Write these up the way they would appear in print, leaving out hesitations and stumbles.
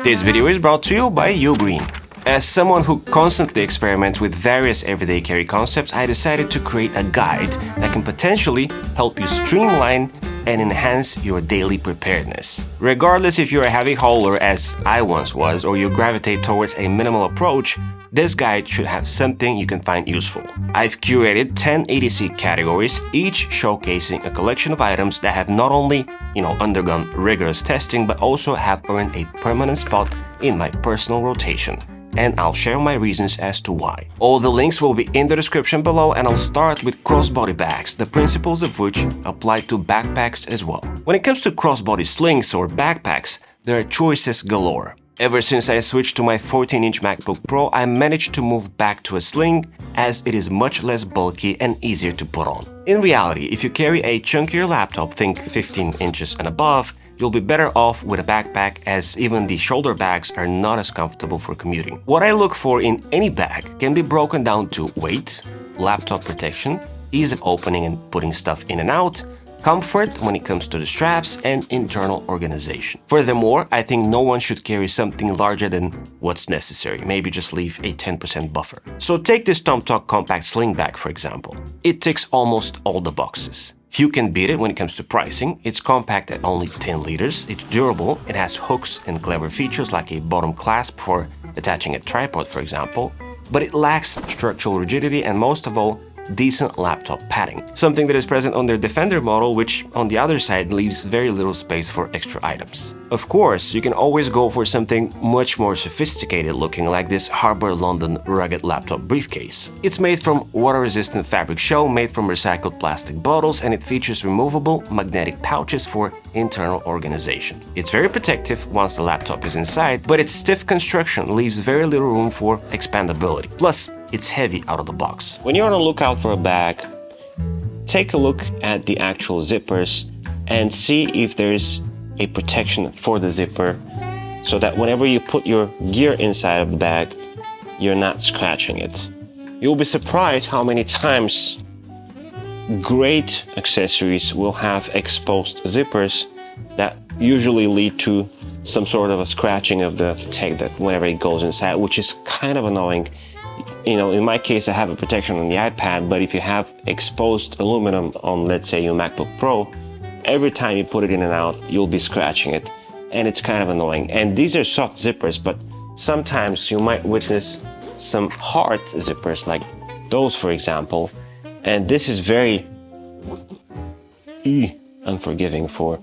This video is brought to you by Ugreen. As someone who constantly experiments with various everyday carry concepts, I decided to create a guide that can potentially help you streamline and enhance your daily preparedness. Regardless if you're a heavy hauler as I once was, or you gravitate towards a minimal approach, this guide should have something you can find useful. I've curated 10 EDC categories, each showcasing a collection of items that have not only, undergone rigorous testing, but also have earned a permanent spot in my personal rotation. And I'll share my reasons as to why. All the links will be in the description below, and I'll start with crossbody bags, the principles of which apply to backpacks as well. When it comes to crossbody slings or backpacks, there are choices galore. Ever since I switched to my 14-inch MacBook Pro, I managed to move back to a sling as it is much less bulky and easier to put on. In reality, if you carry a chunkier laptop, think 15 inches and above, you'll be better off with a backpack, as even the shoulder bags are not as comfortable for commuting. What I look for in any bag can be broken down to weight, laptop protection, ease of opening and putting stuff in and out, comfort when it comes to the straps, and internal organization. Furthermore, I think no one should carry something larger than what's necessary, maybe just leave a 10% buffer. So take this TomTok compact sling bag for example. It ticks almost all the boxes. Few can beat it when it comes to pricing. It's compact at only 10 liters, it's durable, it has hooks and clever features like a bottom clasp for attaching a tripod for example, but it lacks structural rigidity and most of all, decent laptop padding, something that is present on their Defender model, which on the other side leaves very little space for extra items. Of course, you can always go for something much more sophisticated looking, like this Harbour London rugged laptop briefcase. It's made from water-resistant fabric shell made from recycled plastic bottles, and it features removable magnetic pouches for internal organization. It's very protective once the laptop is inside, but its stiff construction leaves very little room for expandability. Plus, it's heavy out of the box. When you're on the lookout for a bag, take a look at the actual zippers and see if there's a protection for the zipper so that whenever you put your gear inside of the bag, you're not scratching it. You'll be surprised how many times great accessories will have exposed zippers that usually lead to some sort of a scratching of the tag that whenever it goes inside, which is kind of annoying. In my case, I have a protection on the iPad, but if you have exposed aluminum on, let's say, your MacBook Pro, every time you put it in and out, you'll be scratching it, and it's kind of annoying. And these are soft zippers, but sometimes you might witness some hard zippers, like those, for example, and this is very unforgiving for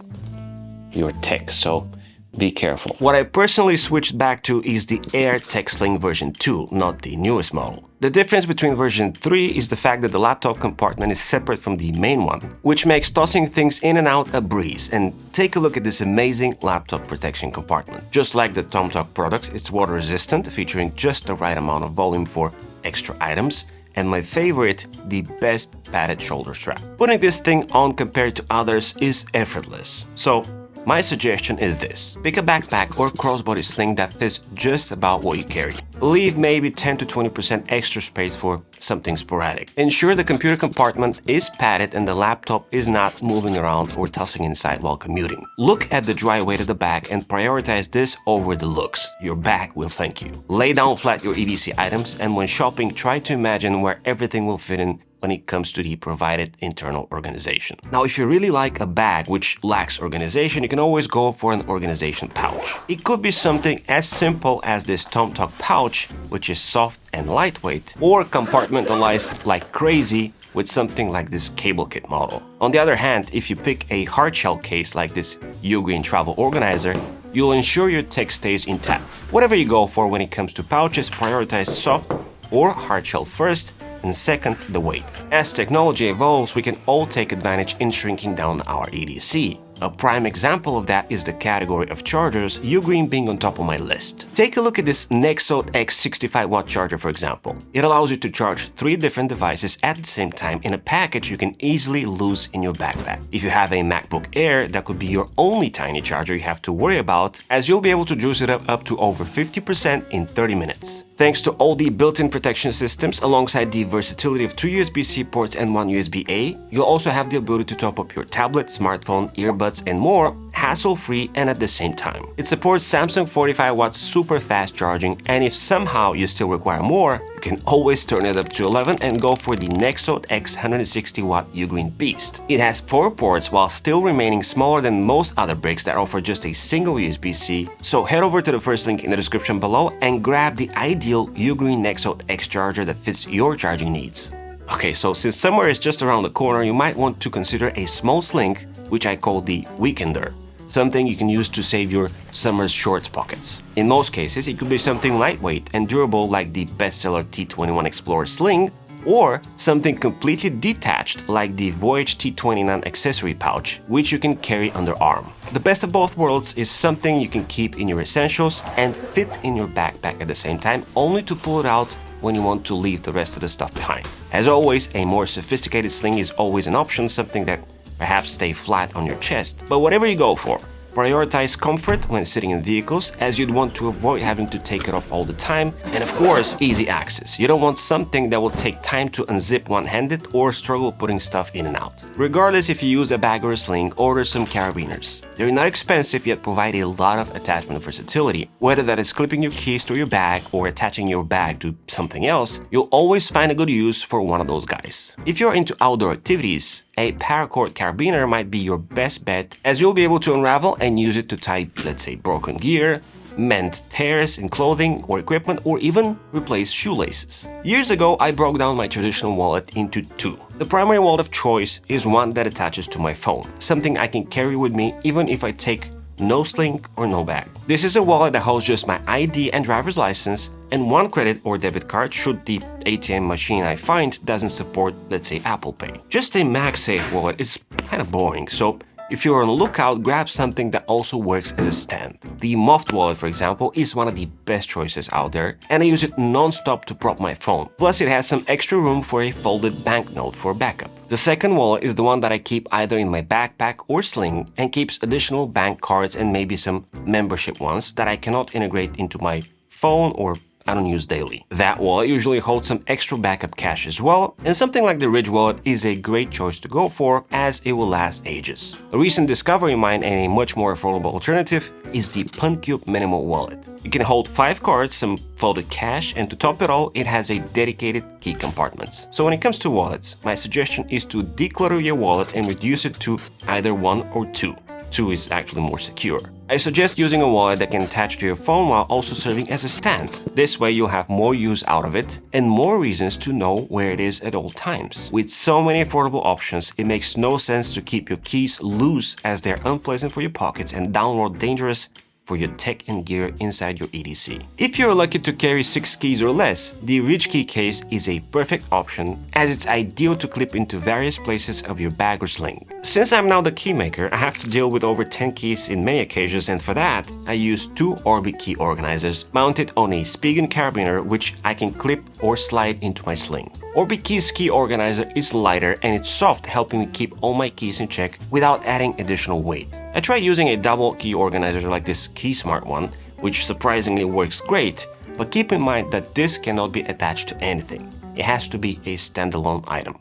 your tech, so be careful. What I personally switched back to is the Air Tech Sling version 2, not the newest model. The difference between version 3 is the fact that the laptop compartment is separate from the main one, which makes tossing things in and out a breeze. And take a look at this amazing laptop protection compartment. Just like the TomTok products, it's water resistant, featuring just the right amount of volume for extra items. And my favorite, the best padded shoulder strap. Putting this thing on compared to others is effortless. So my suggestion is this: pick a backpack or crossbody sling that fits just about what you carry. Leave maybe 10 to 20% extra space for something sporadic. Ensure the computer compartment is padded and the laptop is not moving around or tossing inside while commuting. Look at the dry weight of the bag and prioritize this over the looks. Your bag will thank you. Lay down flat your EDC items, and when shopping, try to imagine where everything will fit in when it comes to the provided internal organization. Now, if you really like a bag which lacks organization, you can always go for an organization pouch. It could be something as simple as this TomTok pouch, which is soft and lightweight, or compartmentalized like crazy with something like this cable kit model. On the other hand, if you pick a hard shell case like this Ugreen travel organizer, you'll ensure your tech stays intact. Whatever you go for when it comes to pouches, prioritize soft or hard shell first, and second, the weight. As technology evolves, we can all take advantage in shrinking down our EDC. A prime example of that is the category of chargers, Ugreen being on top of my list. Take a look at this Nexo X 65-watt charger for example. It allows you to charge 3 different devices at the same time in a package you can easily lose in your backpack. If you have a MacBook Air, that could be your only tiny charger you have to worry about, as you'll be able to juice it up to over 50% in 30 minutes. Thanks to all the built-in protection systems, alongside the versatility of 2 USB-C ports and 1 USB-A, you'll also have the ability to top up your tablet, smartphone, earbuds, earbuds, and more, hassle-free and at the same time. It supports Samsung 45W super fast charging, and if somehow you still require more, you can always turn it up to 11 and go for the Nexo X 160W Ugreen Beast. It has 4 ports while still remaining smaller than most other bricks that offer just a single USB-C, so head over to the first link in the description below and grab the ideal Ugreen Nexo X charger that fits your charging needs. Okay, so since summer is just around the corner, you might want to consider a small sling, which I call the Weekender. Something you can use to save your summer's shorts pockets. In most cases, it could be something lightweight and durable like the bestseller T21 Explorer Sling, or something completely detached like the Voyage T29 accessory pouch, which you can carry underarm. The best of both worlds is something you can keep in your essentials and fit in your backpack at the same time, only to pull it out when you want to leave the rest of the stuff behind. As always, a more sophisticated sling is always an option, something that perhaps stay flat on your chest. But whatever you go for, prioritize comfort when sitting in vehicles, as you'd want to avoid having to take it off all the time, and of course, easy access. You don't want something that will take time to unzip one-handed or struggle putting stuff in and out. Regardless if you use a bag or a sling, order some Carabiners. They're not expensive yet provide a lot of attachment versatility. Whether that is clipping your keys to your bag or attaching your bag to something else, you'll always find a good use for one of those guys. If you're into outdoor activities, a paracord carabiner might be your best bet, as you'll be able to unravel and use it to tie, let's say, broken gear, mend tears in clothing or equipment, or even replace shoelaces. Years ago, I broke down my traditional wallet into 2. The primary wallet of choice is one that attaches to my phone, something I can carry with me even if I take no sling or no bag. This is a wallet that holds just my ID and driver's license and one credit or debit card should the ATM machine I find doesn't support, let's say, Apple Pay. Just a MagSafe wallet is kind of boring, so if you're on the lookout, grab something that also works as a stand. The Muffed wallet, for example, is one of the best choices out there, and I use it non-stop to prop my phone. Plus, it has some extra room for a folded banknote for backup. The second wallet is the one that I keep either in my backpack or sling and keeps additional bank cards and maybe some membership ones that I cannot integrate into my phone or I don't use daily. That wallet usually holds some extra backup cash as well, and something like the Ridge wallet is a great choice to go for as it will last ages. A recent discovery of mine and a much more affordable alternative is the PunCube Minimal wallet. It can hold 5 cards, some folded cash, and to top it all, it has a dedicated key compartments. So when it comes to wallets, my suggestion is to declutter your wallet and reduce it to either 1 or 2. 2 is actually more secure. I suggest using a wallet that can attach to your phone while also serving as a stand. This way you'll have more use out of it and more reasons to know where it is at all times. With so many affordable options, it makes no sense to keep your keys loose as they're unpleasant for your pockets and downright dangerous for your tech and gear inside your EDC. If you're lucky to carry 6 keys or less, the Ridge key case is a perfect option as it's ideal to clip into various places of your bag or sling. Since I'm now the key maker, I have to deal with over 10 keys in many occasions, and for that, I use 2 Orbi key organizers mounted on a Spigen carabiner which I can clip or slide into my sling. Orbi Key's key organizer is lighter and it's soft, helping me keep all my keys in check without adding additional weight. I tried using a double key organizer like this KeySmart one, which surprisingly works great, but keep in mind that this cannot be attached to anything. It has to be a standalone item.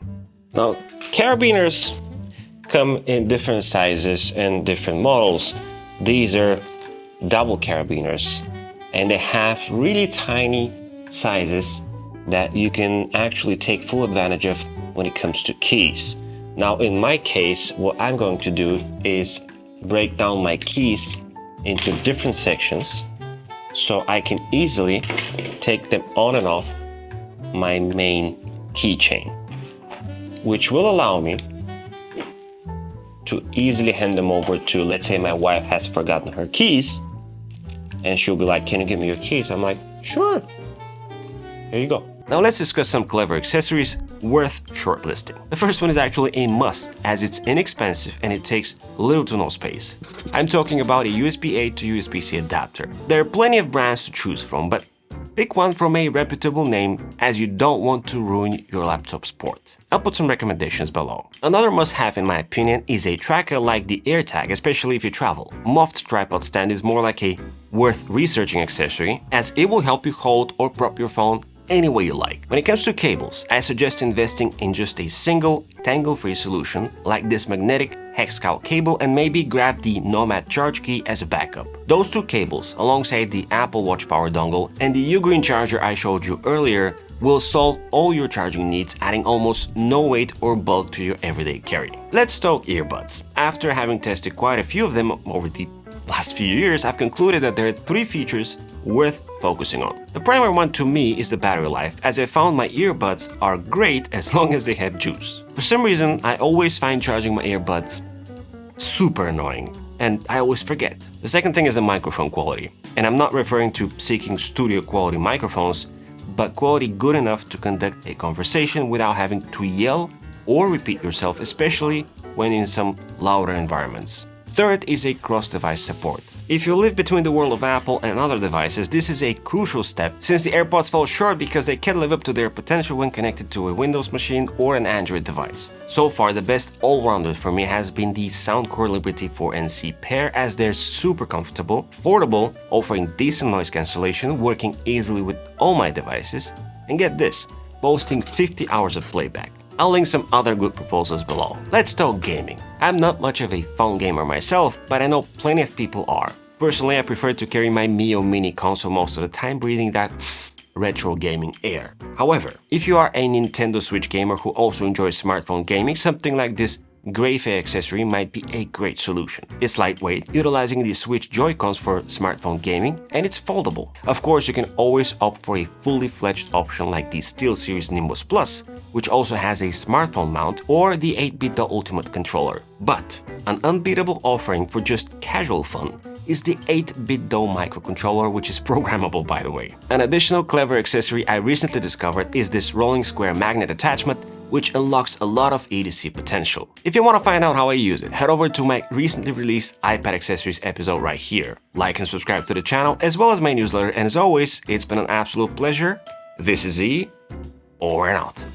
Now, carabiners come in different sizes and different models. These are double carabiners, and they have really tiny sizes that you can actually take full advantage of when it comes to keys. Now, in my case, what I'm going to do is break down my keys into different sections so I can easily take them on and off my main keychain, which will allow me to easily hand them over to, let's say my wife has forgotten her keys and she'll be like, "Can you give me your keys?" I'm like, "Sure, here you go." Now let's discuss some clever accessories worth shortlisting. The first one is actually a must, as it's inexpensive and it takes little to no space. I'm talking about a USB-A to USB-C adapter. There are plenty of brands to choose from, but pick one from a reputable name, as you don't want to ruin your laptop's port. I'll put some recommendations below. Another must-have in my opinion is a tracker like the AirTag, especially if you travel. Muffed tripod stand is more like a worth researching accessory, as it will help you hold or prop your phone any way you like. When it comes to cables, I suggest investing in just a single tangle-free solution like this magnetic hex cowl cable and maybe grab the Nomad charge key as a backup. Those two cables, alongside the Apple Watch power dongle and the Ugreen charger I showed you earlier, will solve all your charging needs, adding almost no weight or bulk to your everyday carry. Let's talk earbuds. After having tested quite a few of them over the last few years, I've concluded that there are 3 features worth focusing on. The primary one to me is the battery life, as I found my earbuds are great as long as they have juice. For some reason, I always find charging my earbuds super annoying, and I always forget. The second thing is the microphone quality, and I'm not referring to seeking studio quality microphones, but quality good enough to conduct a conversation without having to yell or repeat yourself, especially when in some louder environments. Third is a cross-device support. If you live between the world of Apple and other devices, this is a crucial step since the AirPods fall short because they can't live up to their potential when connected to a Windows machine or an Android device. So far, the best all-rounder for me has been the Soundcore Liberty 4NC pair, as they're super comfortable, affordable, offering decent noise cancellation, working easily with all my devices, and get this, boasting 50 hours of playback. I'll link some other good proposals below. Let's talk gaming. I'm not much of a phone gamer myself, but I know plenty of people are. Personally, I prefer to carry my Mio Mini console most of the time, breathing that retro gaming air. However, if you are a Nintendo Switch gamer who also enjoys smartphone gaming, something like this Graphe accessory might be a great solution. It's lightweight, utilizing the Switch Joy-Cons for smartphone gaming, and it's foldable. Of course, you can always opt for a fully fledged option like the SteelSeries Nimbus Plus, which also has a smartphone mount, or the 8-bit Ultimate controller. But an unbeatable offering for just casual fun is the 8-bit microcontroller, which is programmable, by the way. An additional clever accessory I recently discovered is this rolling square magnet attachment, which unlocks a lot of EDC potential. If you want to find out how I use it, head over to my recently released iPad accessories episode right here. Like and subscribe to the channel, as well as my newsletter, and as always, it's been an absolute pleasure. This is E, over and out.